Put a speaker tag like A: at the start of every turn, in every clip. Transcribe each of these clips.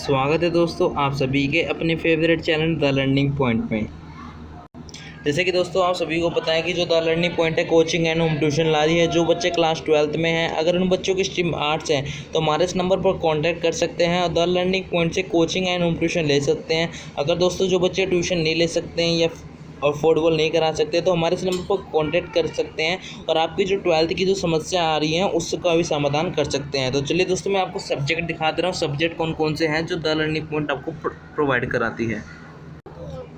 A: स्वागत है दोस्तों आप सभी के अपने favourite channel the learning point में। जैसे कि दोस्तों आप सभी को पता है कि जो द लर्निंग पॉइंट है कोचिंग एंड होम ट्यूशन ला रही है। जो बच्चे क्लास 12th में हैं, अगर उन बच्चों की स्ट्रीम आर्ट्स है तो हमारे इस नंबर पर कांटेक्ट कर सकते हैं और द लर्निंग पॉइंट से कोचिंग एंड होम ट्यूशन ले सकते हैं। अगर दोस्तों जो बच्चे ट्यूशन नहीं ले सकते हैं या अफोर्डेबल नहीं करा सकते तो हमारे इस नंबर पर कांटेक्ट कर सकते हैं और आपकी जो 12th की जो समस्या आ रही है उसका भी समाधान कर सकते हैं। तो चलिए दोस्तों मैं आपको सब्जेक्ट दिखा दे रहा हूँ, सब्जेक्ट कौन कौन से हैं जो द लर्निंग पॉइंट आपको प्रोवाइड कराती है।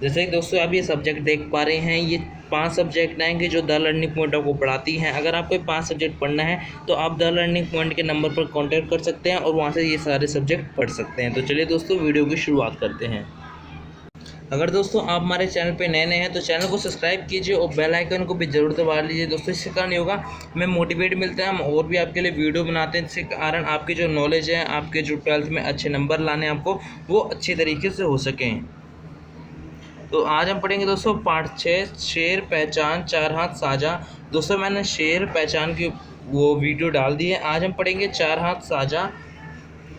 A: जैसे कि दोस्तों आप ये सब्जेक्ट देख पा रहे हैं, ये 5 सब्जेक्ट आएंगे जो द लर्निंग पॉइंट आपको पढ़ाती हैं। अगर आपको 5 सब्जेक्ट पढ़ना है तो आप द लर्निंग पॉइंट के नंबर पर कांटेक्ट कर सकते हैं और वहाँ से ये सारे सब्जेक्ट पढ़ सकते हैं। तो चलिए दोस्तों वीडियो की शुरुआत करते हैं। अगर दोस्तों आप हमारे चैनल पे नए हैं तो चैनल को सब्सक्राइब कीजिए और बेल आइकन को भी जरूर दबा लीजिए दोस्तों। इससे कारण होगा हमें मोटिवेट मिलता है, हम और भी आपके लिए वीडियो बनाते हैं, जिसके कारण आपकी जो नॉलेज है, आपके जो 12th में अच्छे नंबर लाने आपको वो अच्छे तरीके से हो सकें। तो आज हम पढ़ेंगे दोस्तों पार्ट 6 शेर पहचान चार हाथ साझा। दोस्तों मैंने शेर पहचान की वो वीडियो डाल दी है, आज हम पढ़ेंगे चार हाथ साझा।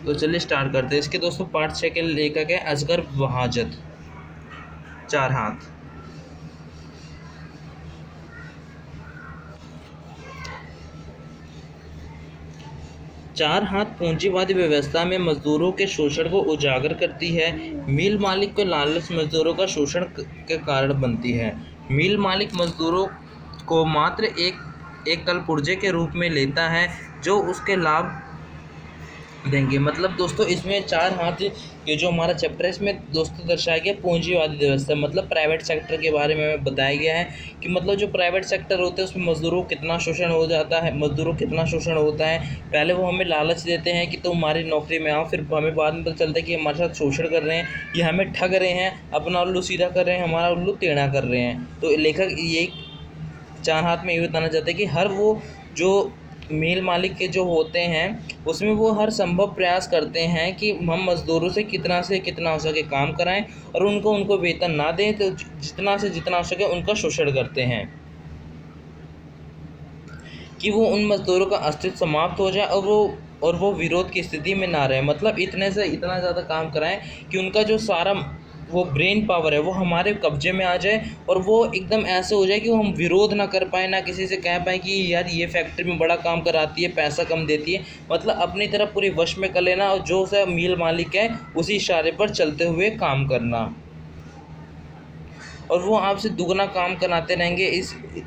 A: तो चलिए स्टार्ट करते हैं। इसके दोस्तों पार्ट 6 के लेखक है असगर वहाजत। चार हाथ। चार हाथ पूंजीवादी व्यवस्था में मजदूरों के शोषण को उजागर करती है। मिल मालिक को लालच मजदूरों का शोषण के कारण बनती है। मिल मालिक मजदूरों को मात्र एक कल पुर्जे के रूप में लेता है जो उसके लाभ देंगे। मतलब दोस्तों इसमें चार हाथ ये जो हमारा चैप्टर है इसमें दोस्तों दर्शाया गया पूंजीवादी व्यवस्था, मतलब प्राइवेट सेक्टर के बारे में बताया गया है कि मतलब जो प्राइवेट सेक्टर होते हैं उसमें मजदूरों को कितना शोषण हो जाता है, मजदूरों को कितना शोषण होता है। पहले वो हमें लालच देते हैं कि तुम हमारी नौकरी में आओ, फिर हमें बाद में पता चलता है कि हमारे साथ शोषण कर रहे हैं, ये हमें ठग रहे हैं, अपना उल्लू सीधा कर रहे हैं, हमारा उल्लू टेढ़ा कर रहे हैं। तो लेखक ये चार हाथ में ये बताना चाहते हैं कि हर वो जो मिल मालिक के जो होते हैं उसमें वो हर संभव प्रयास करते हैं कि हम मज़दूरों से कितना हो सके काम कराएं और उनको वेतन ना दें, तो जितना से जितना हो सके उनका शोषण करते हैं कि वो उन मज़दूरों का अस्तित्व समाप्त हो जाए और वो विरोध की स्थिति में ना रहे। मतलब इतने से इतना ज़्यादा काम कराएं कि उनका जो सारा वो ब्रेन पावर है वो हमारे कब्जे में आ जाए और वो एकदम ऐसे हो जाए कि वो हम विरोध ना कर पाए, ना किसी से कह पाए कि यार ये फैक्ट्री में बड़ा काम कराती है, पैसा कम देती है। मतलब अपनी तरफ पूरी वश में कर लेना और जो सा मिल मालिक है उसी इशारे पर चलते हुए काम करना और वो आपसे दुगना काम कराते रहेंगे।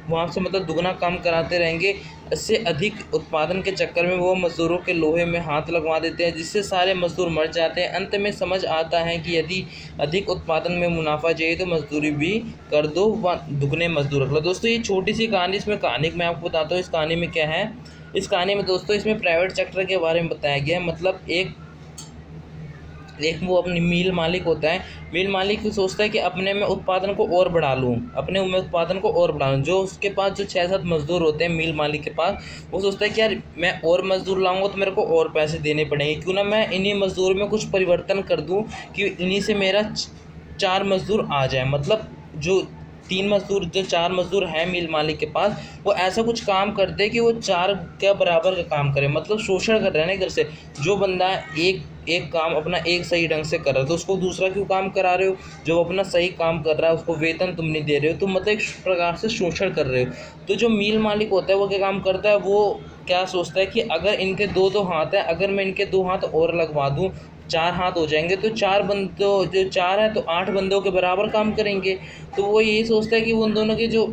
A: वो आपसे मतलब दुगना काम कराते रहेंगे। इससे अधिक उत्पादन के चक्कर में वो मज़दूरों के लोहे में हाथ लगवा देते हैं, जिससे सारे मज़दूर मर जाते हैं। अंत में समझ आता है कि यदि अधिक उत्पादन में मुनाफा चाहिए तो मजदूरी भी कर दो व दुगने मजदूर रख लो। दोस्तों ये छोटी सी कहानी, इसमें कहानी मैं आपको बताता हूँ इस कहानी में क्या है। इस कहानी में दोस्तों इसमें प्राइवेट सेक्टर के बारे में बताया गया है। मतलब एक वो अपनी मिल मालिक होता है। मिल मालिक सोचता है कि अपने में उत्पादन को और बढ़ा लूँ, जो उसके पास जो 6-7 मजदूर होते हैं मिल मालिक के पास, वो सोचता है कि यार मैं और मजदूर लाऊंगा तो मेरे को और पैसे देने पड़ेंगे, क्यों ना मैं इन्हीं मजदूरों में कुछ परिवर्तन कर दूँ कि इन्हीं से मेरा 4 मजदूर आ जाए। मतलब जो 4 मजदूर हैं मिल मालिक के पास, वो ऐसा कुछ काम करते हैं कि वो 4 के बराबर का काम करे। मतलब शोषण कर रहे हैं ना इधर से। जो बंदा एक काम अपना एक सही ढंग से कर रहा है तो उसको दूसरा क्यों काम करा रहे हो? जो अपना सही काम कर रहा है उसको वेतन तुम नहीं दे रहे हो, तो मतलब एक प्रकार से शोषण कर रहे हो। तो जो मिल मालिक होता है वो क्या काम करता है, वो क्या सोचता है कि अगर इनके 2-2 हाथ हैं, अगर मैं इनके 2 हाथ और लगवा दूँ, 4 हाथ हो जाएंगे, तो 4 बंदों जो 4 है तो 8 बंदों के बराबर काम करेंगे। तो वो यही सोचता है कि उन दोनों के जो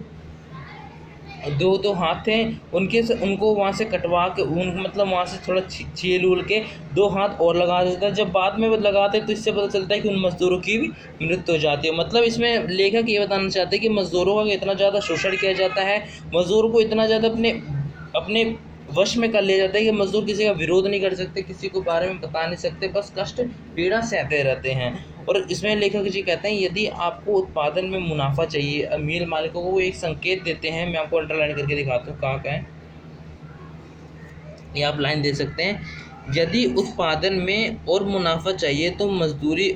A: 2-2 हाथ थे उनको वहाँ से कटवा के मतलब वहाँ से थोड़ा छील उल के 2 हाथ और लगा देता है। जब बाद में वो लगाते तो इससे पता चलता है कि उन मज़दूरों की भी मृत्यु हो जाती है। मतलब इसमें लेखक ये बताना चाहते हैं कि मज़दूरों का इतना ज़्यादा शोषण किया जाता है, मज़दूरों को इतना ज़्यादा अपने वश में कर लिया जाता है कि मज़दूर किसी का विरोध नहीं कर सकते, किसी को बारे में बता नहीं सकते, बस कष्ट पीड़ा सहते रहते हैं। और इसमें लेखक जी कहते हैं यदि आपको उत्पादन में मुनाफा चाहिए, मिल मालिकों को वो एक संकेत देते हैं। मैं आपको अंडरलाइन करके दिखाता हूँ कहाँ का है, ये आप लाइन दे सकते हैं। यदि उत्पादन में और मुनाफा चाहिए तो मजदूरी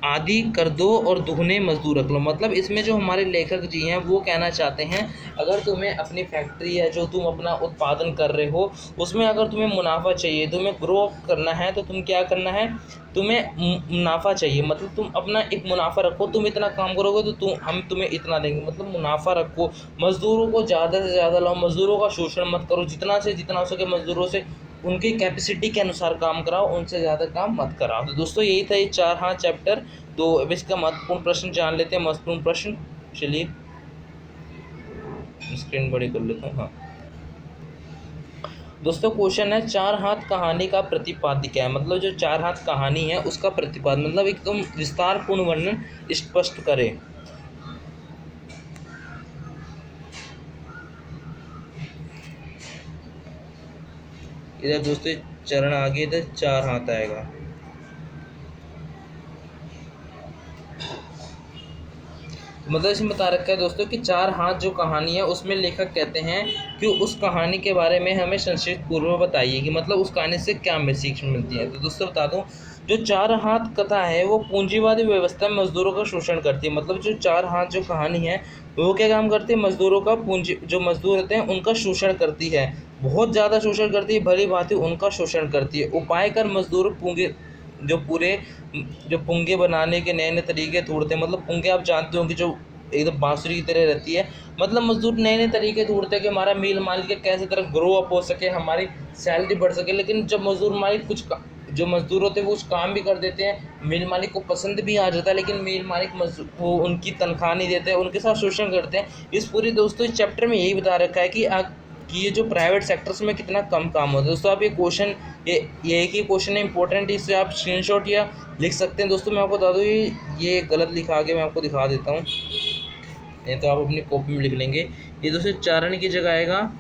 A: आदि कर दो और दुगने मजदूर रख लो। मतलब इसमें जो हमारे लेखक जी हैं वो कहना चाहते हैं, अगर तुम्हें अपनी फैक्ट्री या जो तुम अपना उत्पादन कर रहे हो उसमें अगर तुम्हें मुनाफा चाहिए, तुम्हें ग्रो करना है, तो तुम क्या करना है, तुम्हें मुनाफा चाहिए। मतलब तुम अपना एक मुनाफा रखो, तुम इतना काम करोगे तो हम तुम्हें इतना देंगे। मतलब मुनाफा रखो, मज़दूरों को ज़्यादा से ज़्यादा लाओ, मज़दूरों का शोषण मत करो, जितना से जितना हो सके मज़दूरों से उनकी कैपेसिटी के अनुसार काम कराओ, उनसे ज़्यादा काम मत कराओ। तो दोस्तों यही था ये 4 हाँ चैप्टर। तो अब इसका महत्वपूर्ण प्रश्न जान लेते हैं। महत्वपूर्ण प्रश्न, चलिए स्क्रीन बड़ी कर लेता हूँ। हाँ दोस्तों, क्वेश्चन है 4 हाथ कहानी का प्रतिपाद्य क्या है। मतलब जो 4 हाथ कहानी है उसका प्रतिपाद्य मतलब एकदम विस्तारपूर्ण वर्णन स्पष्ट करें। इधर दोस्तों चरण आगे, इधर 4 हाथ आएगा। मतलब इसमें बता रखा है दोस्तों कि 4 हाथ जो कहानी है उसमें लेखक कहते हैं कि उस कहानी के बारे में हमें संक्षिप्त पूर्व बताइए कि मतलब उस कहानी से क्या हमें सीख मिलती है। तो दोस्तों बता दूं, जो 4 हाथ कथा है वो पूंजीवादी व्यवस्था में मजदूरों का शोषण करती है। मतलब जो 4 हाथ जो कहानी है वो क्या काम करती है, मजदूरों का पूंजी जो मजदूर होते हैं उनका शोषण करती है, बहुत ज़्यादा शोषण करती है, भली भांति उनका शोषण करती है। उपाय कर मजदूर पूंगे जो पूरे जो पुंगे बनाने के नए नए तरीके ढूंढते हैं। मतलब पुंगे आप जानते हो कि जो एकदम बांसुरी की तरह रहती है। मतलब मजदूर नए नए तरीके ढूंढते हैं कि हमारा मील मालिक कैसे तरह ग्रो अप हो सके, हमारी सैलरी बढ़ सके। लेकिन जब मजदूर मालिक जो मजदूर होते हैं वो कुछ काम भी कर देते हैं, मील मालिक को पसंद भी आ जाता है, लेकिन मील मालिक वो उनकी तनख्वाह नहीं देते हैं, उनके साथ शोषण करते हैं। इस पूरी दोस्तों इस चैप्टर में यही बता रखा है कि ये जो प्राइवेट सेक्टर्स में कितना कम काम होता है। दोस्तों आप ये क्वेश्चन ये एक ही क्वेश्चन है इंपॉर्टेंट, इससे आप स्क्रीनशॉट या लिख सकते हैं। दोस्तों मैं आपको बता दूँ ये गलत लिखा, आगे मैं आपको दिखा देता हूँ, नहीं तो आप अपनी कॉपी में लिख लेंगे। ये दोस्तों चारण की जगह आएगा,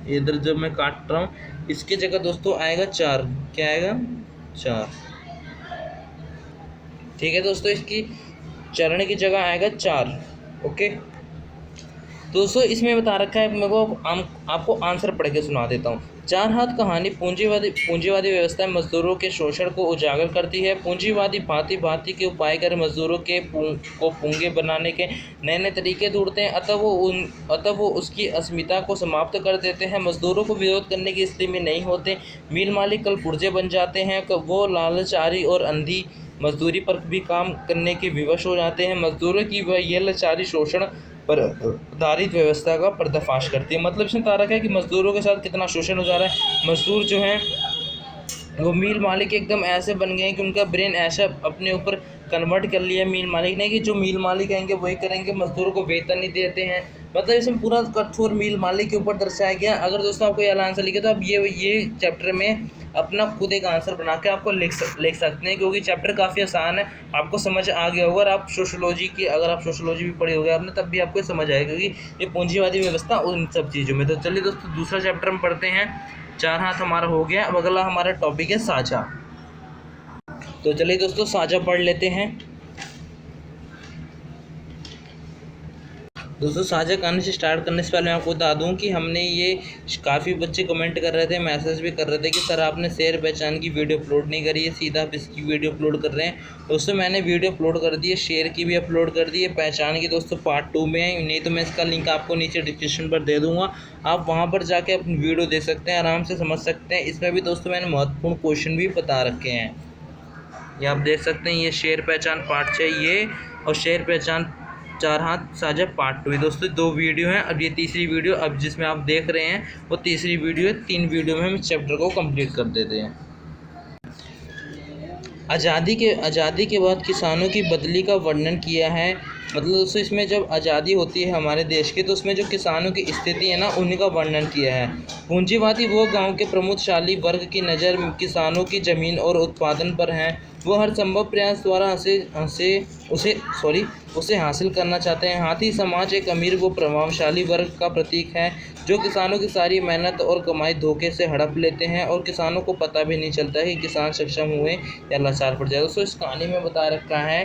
A: इधर जब मैं काट रहा हूँ इसकी जगह दोस्तों आएगा 4। क्या आएगा, 4। ठीक है दोस्तों, इसकी चरण की जगह आएगा 4। ओके दोस्तों, इसमें बता रखा है, मेरे को आपको आंसर पढ़ के सुना देता हूँ। 4 हाथ कहानी पूंजीवादी व्यवस्था में मजदूरों के शोषण को उजागर करती है। पूंजीवादी भांति भांति के उपाय कर मजदूरों को पूंगे बनाने के नए नए तरीके ढूंढते हैं, अतः वो उसकी अस्मिता को समाप्त कर देते हैं। मजदूरों को विरोध करने की स्थिति में नहीं होते। मील मालिक कल पुर्जे बन जाते हैं, वो लालचारी और अंधी मजदूरी पर भी काम करने के विवश हो जाते हैं। मजदूरों की वह ये लाचारी शोषण पर आधारित व्यवस्था का पर्दाफाश करती है। मतलब इसमें बता रखा है कि मजदूरों के साथ कितना शोषण हो जा रहा है। मजदूर जो हैं वो मील मालिक एकदम ऐसे बन गए हैं कि उनका ब्रेन ऐसा अपने ऊपर कन्वर्ट कर लिया मील मालिक ने कि जो मील मालिक आएंगे वही करेंगे, मजदूरों को वेतन नहीं देते हैं। मतलब इसमें पूरा कठोर मील मालिक के ऊपर दर्शाया गया। अगर दोस्तों आपको ये आंसर लिखे तो आप ये चैप्टर में अपना खुद एक आंसर बना के आपको लिख सकते हैं, क्योंकि चैप्टर काफ़ी आसान है, आपको समझ आ गया होगा। आप सोशोलॉजी भी पढ़े होगे आपने तब भी आपको समझ आएगा कि ये पूंजीवादी व्यवस्था उन सब चीज़ों में। तो चलिए दोस्तों दूसरा चैप्टर हम पढ़ते हैं। 4 हाथ हमारा हो गया। अब अगला हमारा टॉपिक है साझा। तो चलिए दोस्तों साझा पढ़ लेते हैं। दोस्तों साझा कहानी से स्टार्ट करने से पहले मैं आपको बता दूं कि हमने ये काफ़ी बच्चे कमेंट कर रहे थे, मैसेज भी कर रहे थे कि सर आपने शेर पहचान की वीडियो अपलोड नहीं करी है, सीधा आप इसकी वीडियो अपलोड कर रहे हैं। दोस्तों मैंने वीडियो अपलोड कर दी है, शेर की भी अपलोड कर दी है, पहचान की दोस्तों पार्ट 2 में है। नहीं तो मैं इसका लिंक आपको नीचे डिस्क्रिप्शन पर दे दूँगा, आप वहाँ पर जाके अपनी वीडियो देख सकते हैं, आराम से समझ सकते हैं। इसमें भी दोस्तों मैंने महत्वपूर्ण क्वेश्चन भी बता रखे हैं, ये आप देख सकते हैं। ये शेर पहचान पार्ट 6 ये, और शेर पहचान 4 हाथ साझा पार्ट 2। दोस्तों 2 वीडियो हैं, अब ये तीसरी वीडियो अब जिसमें आप देख रहे हैं वो तीसरी वीडियो है। 3 वीडियो में हम इस चैप्टर को कंप्लीट कर देते हैं। आज़ादी के बाद किसानों की बदली का वर्णन किया है। मतलब दोस्तों इसमें जब आज़ादी होती है हमारे देश की तो उसमें जो किसानों की स्थिति है ना उन्हीं का वर्णन किया है। पूंजीवादी वो गांव के प्रमुखशाली वर्ग की नज़र किसानों की ज़मीन और उत्पादन पर है। वो हर संभव प्रयास द्वारा उसे हासिल करना चाहते हैं। हाथी समाज एक अमीर व प्रभावशाली वर्ग का प्रतीक है जो किसानों की सारी मेहनत और कमाई धोखे से हड़प लेते हैं और किसानों को पता भी नहीं चलता है कि किसान सक्षम हुए या लाचार पड़ जाए। दोस्तों इस कहानी में बता रखा है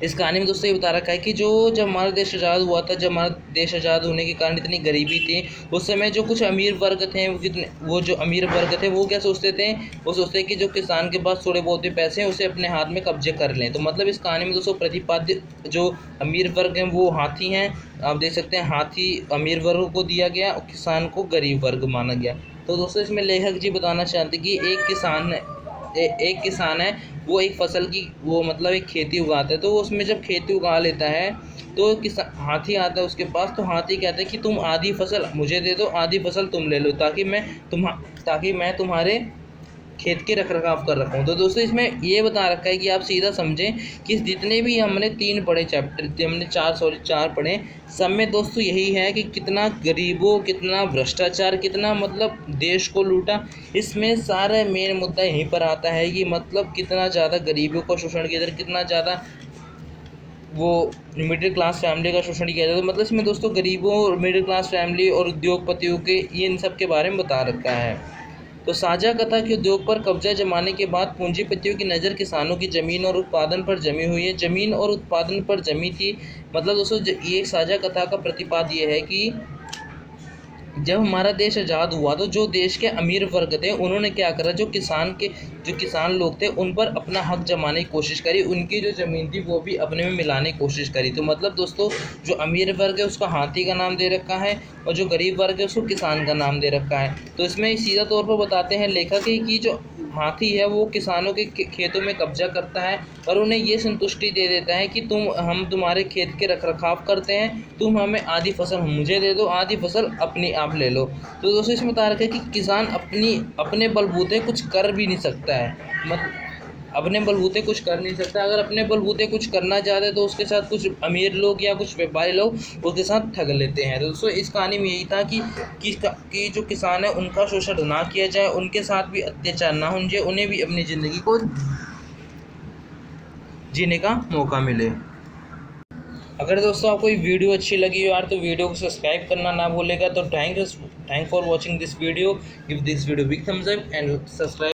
A: इस कहानी में दोस्तों ये बता रखा है कि जब हमारा देश आज़ाद हुआ था, जब हमारा देश आज़ाद होने के कारण इतनी गरीबी थी, उस समय जो कुछ अमीर वर्ग थे वो जो अमीर वर्ग थे वो क्या सोचते थे, वो सोचते हैं कि जो किसान के पास थोड़े बहुत भी पैसे हैं उसे अपने हाथ में कब्जे कर लें। तो मतलब इस कहानी में दोस्तों प्रतिपाद्य जो अमीर वर्ग हैं वो हाथी हैं, आप देख सकते हैं, हाथी अमीर वर्ग को दिया गया और किसान को गरीब वर्ग माना गया। तो दोस्तों इसमें लेखक जी बताना चाहते कि एक किसान है, वो एक फसल की वो मतलब एक खेती उगाता है। तो वो उसमें जब खेती उगा लेता है तो हाथी आता है उसके पास, तो हाथी कहता है कि तुम आधी फसल मुझे दे दो, आधी फसल तुम ले लो, ताकि मैं तुम्हारे खेत के रख रखाव कर रखा हूँ। तो दोस्तों इसमें ये बता रखा है कि आप सीधा समझें कि जितने भी हमने चार पढ़े, सब में दोस्तों यही है कि कितना गरीबों, कितना भ्रष्टाचार, कितना मतलब देश को लूटा। इसमें सारा मेन मुद्दा यहीं पर आता है कि मतलब कितना ज़्यादा गरीबों का शोषण किया जाता है, कितना ज़्यादा वो मिडिल क्लास फैमिली का शोषण किया जाता है। मतलब इसमें दोस्तों गरीबों, मिडिल क्लास फैमिली और उद्योगपतियों के ये इन सब के बारे में बता रखा है। तो साझा कथा कि उद्योग पर कब्जा जमाने के बाद पूंजीपतियों की नज़र किसानों की ज़मीन और उत्पादन पर जमी हुई है, ज़मीन और उत्पादन पर जमी थी। मतलब दोस्तों ये साझा कथा का प्रतिपाद ये है कि जब हमारा देश आज़ाद हुआ तो जो देश के अमीर वर्ग थे उन्होंने क्या करा, जो किसान लोग थे उन पर अपना हक जमाने की कोशिश करी, उनकी जो ज़मीन थी वो भी अपने में मिलाने की कोशिश करी। तो मतलब दोस्तों जो अमीर वर्ग है उसको हाथी का नाम दे रखा है और जो गरीब वर्ग है उसको किसान का नाम दे रखा है। तो इसमें सीधा तौर पर बताते हैं लेखक कि जो हाथी है वो किसानों के खेतों में कब्जा करता है और उन्हें ये संतुष्टि दे देता है कि हम तुम्हारे खेत के रखरखाव करते हैं, तुम हमें आधी फसल मुझे दे दो, आधी फसल अपनी आप ले लो। तो दोस्तों इसमें बता रखा है कि किसान अपने बलबूते कुछ कर भी नहीं सकता है, मतलब अपने बलबूते कुछ कर नहीं सकता। अगर अपने बलबूते कुछ करना चाहते तो उसके साथ कुछ अमीर लोग या कुछ व्यापारी लोग उसके साथ ठग लेते हैं। तो दोस्तों इस कहानी में यही था कि जो किसान है उनका शोषण ना किया जाए, उनके साथ भी अत्याचार ना होने, उन्हें भी अपनी ज़िंदगी को जीने का मौका मिले। अगर दोस्तों आपको ये वीडियो अच्छी लगी हो यार तो वीडियो को सब्सक्राइब करना ना भूलेगा। तो thank for watching this video, give this video big thumbs up and subscribe.